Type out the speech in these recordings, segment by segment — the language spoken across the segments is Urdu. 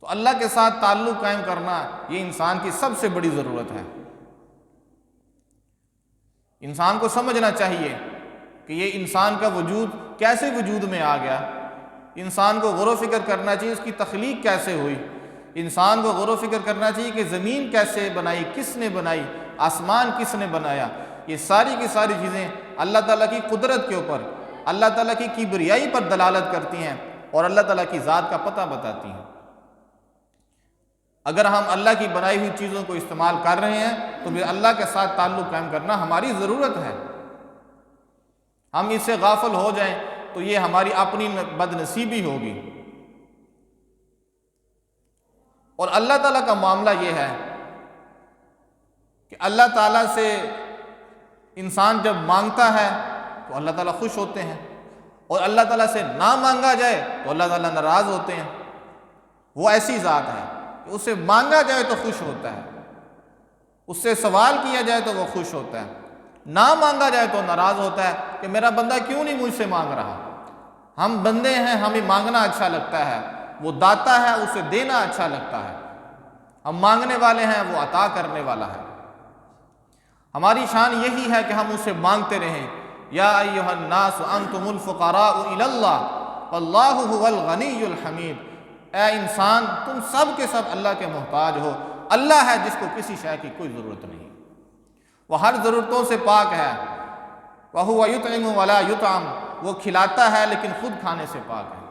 تو اللہ کے ساتھ تعلق قائم کرنا یہ انسان کی سب سے بڑی ضرورت ہے۔ انسان کو سمجھنا چاہیے کہ یہ انسان کا وجود کیسے وجود میں آ گیا، انسان کو غور و فکر کرنا چاہیے اس کی تخلیق کیسے ہوئی، انسان کو غور و فکر کرنا چاہیے کہ زمین کیسے بنائی، کس نے بنائی، آسمان کس نے بنایا۔ یہ ساری کی ساری چیزیں اللہ تعالیٰ کی قدرت کے اوپر، اللہ تعالیٰ کی کبریائی پر دلالت کرتی ہیں اور اللہ تعالیٰ کی ذات کا پتہ بتاتی ہیں۔ اگر ہم اللہ کی بنائی ہوئی چیزوں کو استعمال کر رہے ہیں تو پھر اللہ کے ساتھ تعلق قائم کرنا ہماری ضرورت ہے۔ ہم اس سے غافل ہو جائیں تو یہ ہماری اپنی بد نصیبی ہوگی۔ اور اللہ تعالیٰ کا معاملہ یہ ہے کہ اللہ تعالیٰ سے انسان جب مانگتا ہے تو اللہ تعالیٰ خوش ہوتے ہیں، اور اللہ تعالیٰ سے نہ مانگا جائے تو اللہ تعالیٰ ناراض ہوتے ہیں۔ وہ ایسی ذات ہے کہ اس سے مانگا جائے تو خوش ہوتا ہے، اس سے سوال کیا جائے تو وہ خوش ہوتا ہے، نہ مانگا جائے تو ناراض ہوتا ہے کہ میرا بندہ کیوں نہیں مجھ سے مانگ رہا۔ ہم بندے ہیں، ہمیں مانگنا اچھا لگتا ہے، وہ داتا ہے، اسے دینا اچھا لگتا ہے۔ ہم مانگنے والے ہیں، وہ عطا کرنے والا ہے۔ ہماری شان یہی ہے کہ ہم اسے مانگتے رہیں۔ یا ایھا الناس انتم الفقراء الی اللہ واللہ ھو الغنی الحمید۔ اے انسان، تم سب کے سب اللہ کے محتاج ہو، اللہ ہے جس کو کسی شے کی کوئی ضرورت نہیں، وہ ہر ضرورتوں سے پاک ہے۔ وَهُوَ يُطْعِمُ وَلَا يُطْعَمُ، وہ کھلاتا ہے لیکن خود کھانے سے پاک ہے،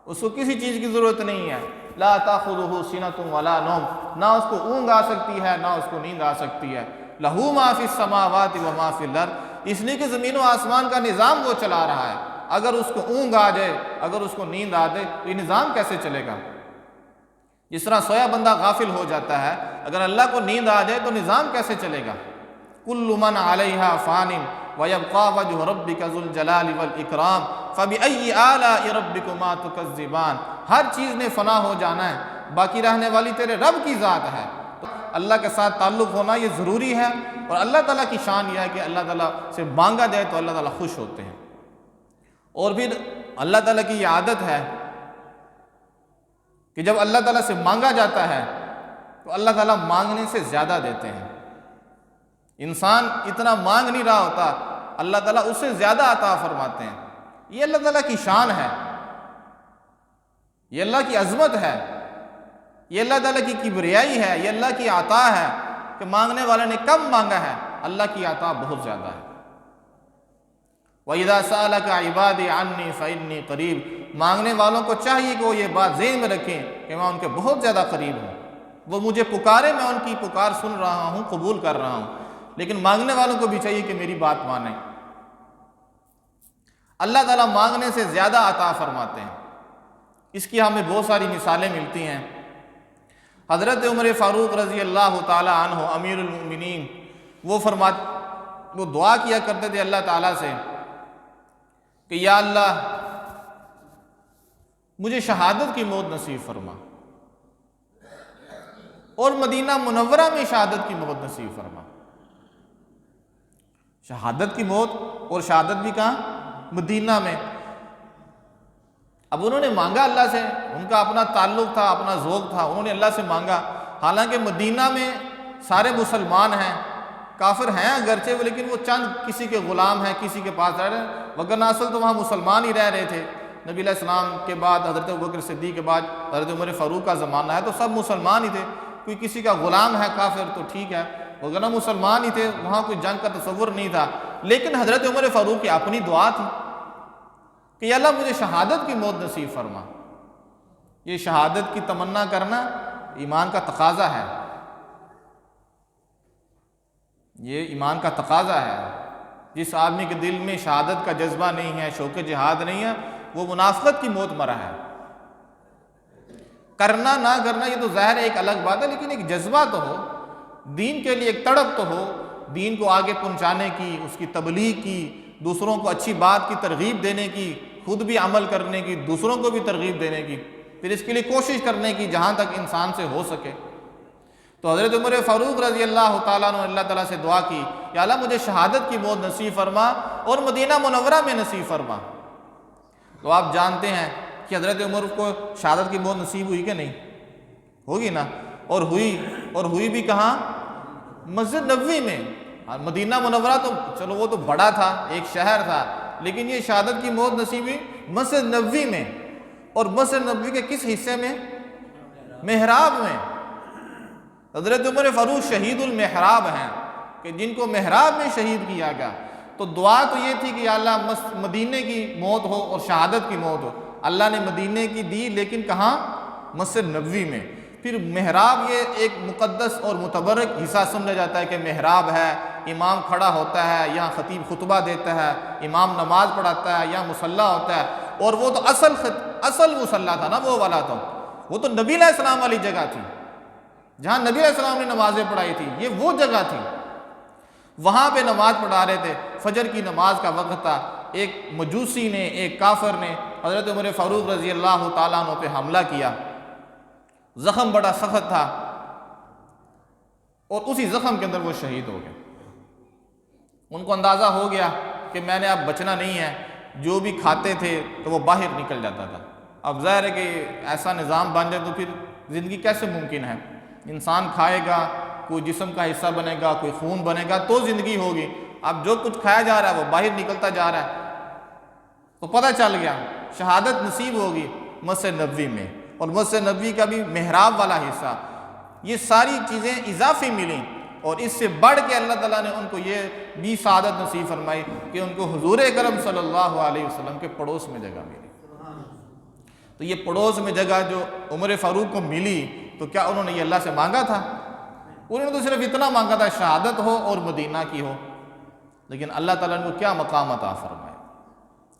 اس کو کسی چیز کی ضرورت نہیں ہے۔ لا تأخذه سنة ولا نوم، نہ اس کو اونگ آ سکتی ہے نہ اس کو نیند آ سکتی ہے۔ لہو ما فی السماوات و ما فی الارض، اس لیے کہ زمین و آسمان کا نظام وہ چلا رہا ہے۔ اگر اس کو اونگ آ جائے، اگر اس کو نیند آ جائے تو یہ نظام کیسے چلے گا؟ جس طرح سویا بندہ غافل ہو جاتا ہے، اگر اللہ کو نیند آ جائے تو نظام کیسے چلے گا؟ کل من علیہا فان ویبقى وجہ ربک ذو الجلال والاکرام فبأی آلاء ربکما تکذبان۔ ہر چیز نے فنا ہو جانا ہے، باقی رہنے والی تیرے رب کی ذات ہے۔ تو اللہ کے ساتھ تعلق ہونا یہ ضروری ہے، اور اللہ تعالیٰ کی شان یہ ہے کہ اللہ تعالیٰ سے مانگا جائے تو اللہ تعالیٰ خوش ہوتے ہیں۔ اور پھر اللہ تعالیٰ کی یہ عادت ہے کہ جب اللہ تعالیٰ سے مانگا جاتا ہے تو اللہ تعالیٰ مانگنے سے زیادہ دیتے ہیں۔ انسان اتنا مانگ نہیں رہا ہوتا، اللہ تعالیٰ اس سے زیادہ عطا فرماتے ہیں۔ یہ اللہ تعالیٰ کی شان ہے، یہ اللہ کی عظمت ہے، یہ اللہ تعالیٰ کی کبریائی ہے، یہ اللہ کی عطا ہے کہ مانگنے والے نے کم مانگا ہے، اللہ کی عطا بہت زیادہ ہے۔ وَإِذَا سَأَلَكَ عِبَادِي عَنِّي فَإِنِّي قَرِيبٌ، مانگنے والوں کو چاہیے کہ وہ یہ بات ذہن میں رکھیں کہ میں ان کے بہت زیادہ قریب ہوں، وہ مجھے پکارے، میں ان کی پکار سن رہا ہوں، قبول کر رہا ہوں۔ لیکن مانگنے والوں کو بھی چاہیے کہ میری بات مانیں۔ اللہ تعالیٰ مانگنے سے زیادہ عطا فرماتے ہیں۔ اس کی ہمیں بہت ساری مثالیں ملتی ہیں۔ حضرت عمر فاروق رضی اللہ تعالیٰ عنہ امیر المؤمنین، وہ دعا کیا کرتے تھے اللہ تعالیٰ سے کہ یا اللہ مجھے شہادت کی موت نصیب فرما، اور مدینہ منورہ میں شہادت کی موت نصیب فرما۔ شہادت کی موت، اور شہادت بھی کہاں؟ مدینہ میں۔ اب انہوں نے مانگا اللہ سے، ان کا اپنا تعلق تھا، اپنا ذوق تھا، انہوں نے اللہ سے مانگا، حالانکہ مدینہ میں سارے مسلمان ہیں، کافر ہیں اگرچہ، لیکن وہ چند کسی کے غلام ہیں، کسی کے پاس رہ رہے ہیں، وگرنہ اصل تو وہاں مسلمان ہی رہ رہے تھے۔ نبی علیہ السلام کے بعد، حضرت ابوبکر صدیق کے بعد حضرت عمر فاروق کا زمانہ ہے تو سب مسلمان ہی تھے، کوئی کسی کا غلام ہے کافر تو ٹھیک ہے، وگرنہ مسلمان ہی تھے، وہاں کوئی جنگ کا تصور نہیں تھا۔ لیکن حضرت عمر فاروق کی اپنی دعا تھی کہ یا اللہ مجھے شہادت کی موت نصیب فرما۔ یہ شہادت کی تمنا کرنا ایمان کا تقاضا ہے، یہ ایمان کا تقاضا ہے۔ جس آدمی کے دل میں شہادت کا جذبہ نہیں ہے، شوق جہاد نہیں ہے، وہ منافقت کی موت مرا ہے۔ کرنا نہ کرنا یہ تو ظاہر ایک الگ بات ہے، لیکن ایک جذبہ تو ہو، دین کے لیے ایک تڑپ تو ہو، دین کو آگے پہنچانے کی، اس کی تبلیغ کی، دوسروں کو اچھی بات کی ترغیب دینے کی، خود بھی عمل کرنے کی، دوسروں کو بھی ترغیب دینے کی، پھر اس کے لیے کوشش کرنے کی جہاں تک انسان سے ہو سکے۔ تو حضرت عمر فاروق رضی اللہ تعالیٰ عنہ اللہ تعالیٰ سے دعا کی یا اللہ مجھے شہادت کی موت نصیب فرما اور مدینہ منورہ میں نصیب فرما۔ تو آپ جانتے ہیں کہ حضرت عمر کو شہادت کی موت نصیب ہوئی کہ نہیں؟ ہوگی نا، اور ہوئی بھی کہاں؟ مسجد نبوی میں۔ مدینہ منورہ تو چلو وہ تو بڑا تھا، ایک شہر تھا، لیکن یہ شہادت کی موت نصیب ہوئی مسجد نبوی میں۔ اور مسجد نبوی کے کس حصے میں؟ محراب میں۔ حضرت عمر فاروق شہید المحراب ہیں، کہ جن کو محراب میں شہید کیا گیا۔ تو دعا تو یہ تھی کہ یا اللہ مدینے کی موت ہو اور شہادت کی موت ہو۔ اللہ نے مدینے کی دی، لیکن کہاں؟ مسجد نبوی میں۔ پھر محراب یہ ایک مقدس اور متبرک حصہ سمجھا جاتا ہے کہ محراب ہے، امام کھڑا ہوتا ہے، یہاں خطیب خطبہ دیتا ہے، امام نماز پڑھاتا ہے، یہاں مصلی ہوتا ہے۔ اور وہ تو اصل مصلی تھا نا، وہ والا وہ تو نبی علیہ السلام والی جگہ تھی، جہاں نبی علیہ السلام نے نمازیں پڑھائی تھی، یہ وہ جگہ تھی۔ وہاں پہ نماز پڑھا رہے تھے، فجر کی نماز کا وقت تھا۔ ایک مجوسی نے، ایک کافر نے حضرت عمر فاروق رضی اللہ تعالیٰ عنہ پہ حملہ کیا، زخم بڑا سخت تھا، اور اسی زخم کے اندر وہ شہید ہو گئے۔ ان کو اندازہ ہو گیا کہ میں نے اب بچنا نہیں ہے، جو بھی کھاتے تھے تو وہ باہر نکل جاتا تھا۔ اب ظاہر ہے کہ ایسا نظام بن جائے تو پھر زندگی کیسے ممکن ہے؟ انسان کھائے گا، کوئی جسم کا حصہ بنے گا، کوئی خون بنے گا تو زندگی ہوگی۔ اب جو کچھ کھایا جا رہا ہے وہ باہر نکلتا جا رہا ہے۔ تو پتہ چل گیا شہادت نصیب ہوگی مسجد نبوی میں، اور مسجد نبوی کا بھی محراب والا حصہ۔ یہ ساری چیزیں اضافی ملیں، اور اس سے بڑھ کے اللہ تعالیٰ نے ان کو یہ بھی سعادت نصیب فرمائی کہ ان کو حضور اکرم صلی اللہ علیہ وسلم کے پڑوس میں جگہ ملی۔ تو یہ پڑوس میں جگہ جو عمر فاروق کو ملی، تو کیا انہوں نے یہ اللہ سے مانگا تھا؟ انہوں نے تو صرف اتنا مانگا تھا شہادت ہو اور مدینہ کی ہو، لیکن اللہ تعالیٰ نے کیا مقام عطا فرمایا،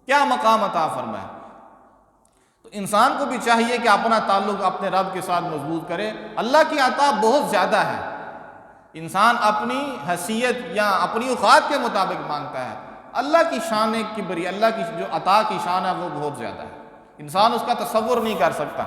کیا مقام عطا فرمایا۔ تو انسان کو بھی چاہیے کہ اپنا تعلق اپنے رب کے ساتھ مضبوط کرے۔ اللہ کی عطا بہت زیادہ ہے، انسان اپنی حیثیت یا اپنی اوقات کے مطابق مانگتا ہے۔ اللہ کی شان کبری، اللہ کی جو عطا کی شان ہے وہ بہت زیادہ ہے، انسان اس کا تصور نہیں کر سکتا۔